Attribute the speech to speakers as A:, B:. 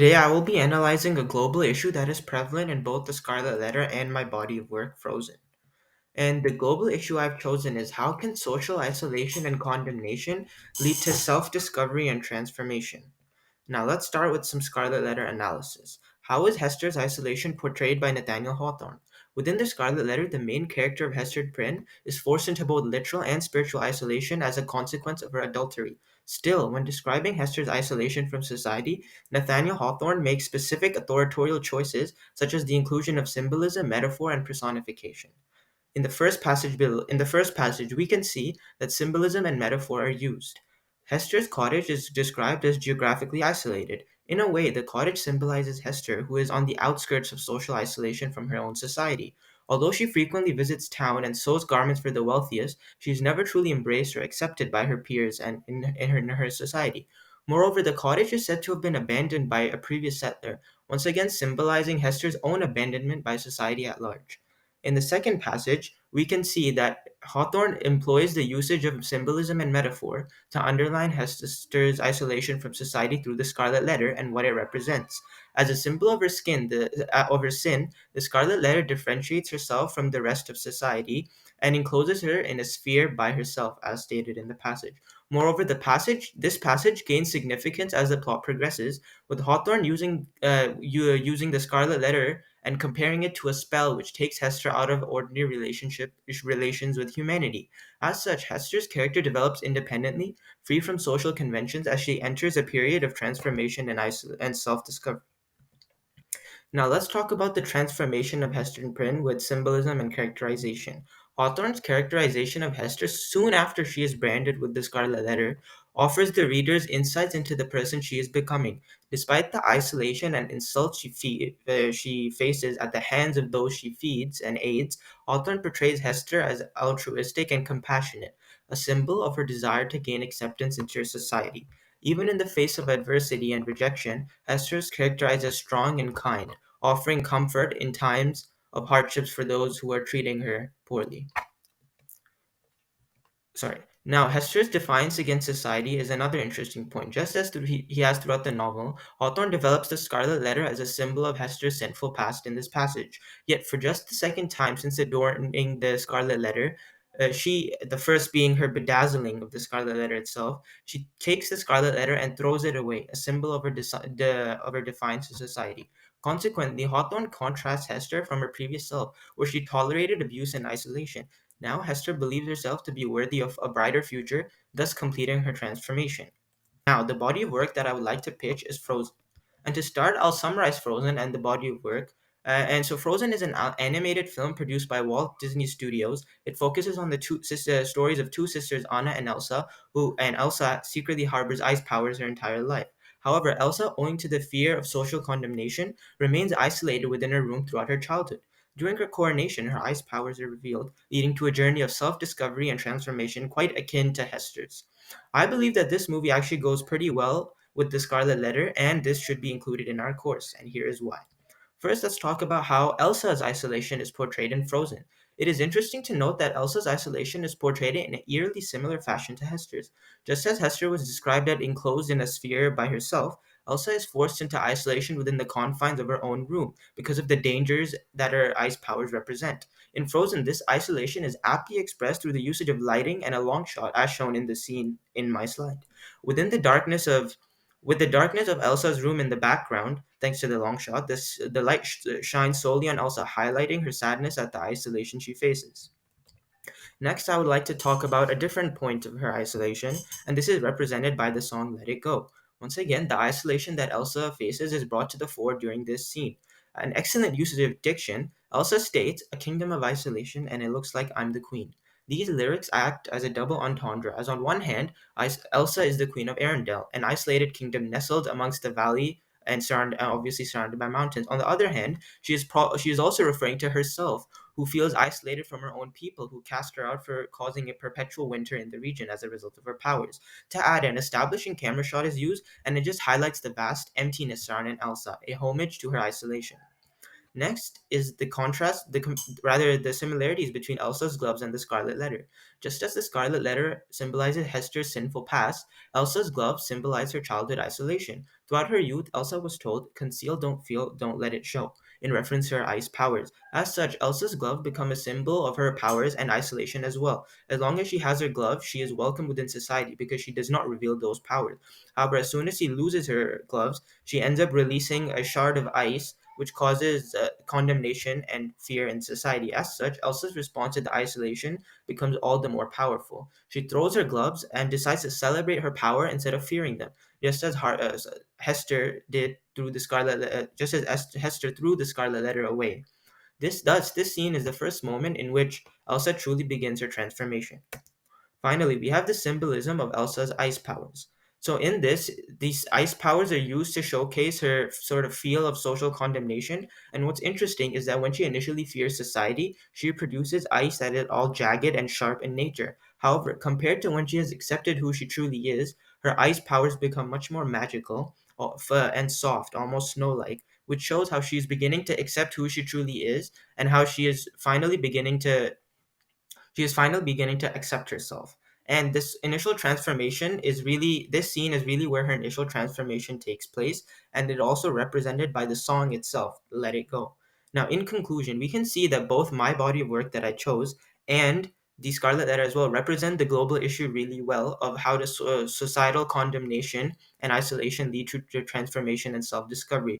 A: Today, I will be analyzing a global issue that is prevalent in both the Scarlet Letter and my body of work, Frozen. And the global issue I've chosen is how can social isolation and condemnation lead to self discovery and transformation? Now, let's start with some Scarlet Letter analysis. How is Hester's isolation portrayed by Nathaniel Hawthorne? Within the Scarlet Letter, the main character of Hester Prynne is forced into both literal and spiritual isolation as a consequence of her adultery. Still, when describing Hester's isolation from society, Nathaniel Hawthorne makes specific authorial choices, such as the inclusion of symbolism, metaphor, and personification. In the first passage, we can see that symbolism and metaphor are used. Hester's cottage is described as geographically isolated. In a way, the cottage symbolizes Hester, who is on the outskirts of social isolation from her own society. Although she frequently visits town and sews garments for the wealthiest, she is never truly embraced or accepted by her peers and in her society. Moreover, the cottage is said to have been abandoned by a previous settler, once again symbolizing Hester's own abandonment by society at large. In the second passage, we can see that Hawthorne employs the usage of symbolism and metaphor to underline Hester's isolation from society through the Scarlet Letter and what it represents. As a symbol of of her sin, the Scarlet Letter differentiates herself from the rest of society and encloses her in a sphere by herself, as stated in the passage. Moreover, this passage gains significance as the plot progresses, with Hawthorne using the Scarlet Letter and comparing it to a spell which takes Hester out of ordinary relations with humanity. As such, Hester's character develops independently, free from social conventions as she enters a period of transformation and self-discovery. Now let's talk about the transformation of Hester Prynne with symbolism and characterization. Hawthorne's characterization of Hester soon after she is branded with the Scarlet Letter offers the readers insights into the person she is becoming. Despite the isolation and insults she faces at the hands of those she feeds and aids, Hawthorne portrays Hester as altruistic and compassionate, a symbol of her desire to gain acceptance into society. Even in the face of adversity and rejection, Hester is characterized as strong and kind, offering comfort in times of hardships for those who are treating her poorly. Sorry. Now, Hester's defiance against society is another interesting point. Just as he has throughout the novel, Hawthorne develops the Scarlet Letter as a symbol of Hester's sinful past in this passage. Yet, for just the second time since adorning the Scarlet Letter, the first being her bedazzling of the Scarlet Letter itself, she takes the Scarlet Letter and throws it away, a symbol of of her defiance to society. Consequently, Hawthorne contrasts Hester from her previous self, where she tolerated abuse and isolation. Now Hester believes herself to be worthy of a brighter future, thus completing her transformation. Now, the body of work that I would like to pitch is Frozen. And to start, I'll summarize Frozen and the body of work. Frozen is an animated film produced by Walt Disney Studios. It focuses on the stories of two sisters, Anna and Elsa, and Elsa secretly harbors ice powers her entire life. However, Elsa, owing to the fear of social condemnation, remains isolated within her room throughout her childhood. During her coronation, her ice powers are revealed, leading to a journey of self discovery and transformation quite akin to Hester's. I believe that this movie actually goes pretty well with the Scarlet Letter, and this should be included in our course, and here is why. First, let's talk about how Elsa's isolation is portrayed in Frozen. It is interesting to note that Elsa's isolation is portrayed in an eerily similar fashion to Hester's. Just as Hester was described as enclosed in a sphere by herself, Elsa is forced into isolation within the confines of her own room because of the dangers that her ice powers represent. In Frozen, this isolation is aptly expressed through the usage of lighting and a long shot, as shown in the scene in my slide. Within the darkness of with the darkness of Elsa's room in the background, thanks to the long shot, the light shines solely on Elsa, highlighting her sadness at the isolation she faces. Next, I would like to talk about a different point of her isolation, and this is represented by the song Let It Go. Once again, the isolation that Elsa faces is brought to the fore during this scene. An excellent usage of diction, Elsa states, "A kingdom of isolation, and it looks like I'm the queen." These lyrics act as a double entendre, as on one hand, Elsa is the queen of Arendelle, an isolated kingdom nestled amongst the valley and obviously surrounded by mountains. On the other hand, she is also referring to herself, who feels isolated from her own people, who cast her out for causing a perpetual winter in the region as a result of her powers. To add, an establishing camera shot is used, and it just highlights the vast emptiness surrounding Elsa, a homage to her isolation. Next is the contrast, rather the similarities between Elsa's gloves and the Scarlet Letter. Just as the Scarlet Letter symbolizes Hester's sinful past, Elsa's gloves symbolize her childhood isolation. Throughout her youth, Elsa was told, "Conceal, don't feel, don't let it show," in reference to her ice powers. As such, Elsa's glove become a symbol of her powers and isolation as well. As long as she has her glove, she is welcome within society because she does not reveal those powers. However, as soon as she loses her gloves, she ends up releasing a shard of ice, which causes condemnation and fear in society. As such, Elsa's response to the isolation becomes all the more powerful. She throws her gloves and decides to celebrate her power instead of fearing them, just as Hester did through the just as Hester threw the Scarlet Letter away. This scene is the first moment in which Elsa truly begins her transformation. Finally, we have the symbolism of Elsa's ice powers. So in this, these ice powers are used to showcase her sort of feel of social condemnation. And what's interesting is that when she initially fears society, she produces ice that is all jagged and sharp in nature. However, compared to when she has accepted who she truly is, her ice powers become much more magical and soft, almost snow-like, which shows how she's beginning to accept who she truly is and how she is finally beginning to accept herself. And this scene is really where her initial transformation takes place, and it also represented by the song itself, Let It Go. Now, in conclusion, we can see that both my body of work that I chose and the Scarlet Letter as well represent the global issue really well of how the societal condemnation and isolation lead to transformation and self discovery.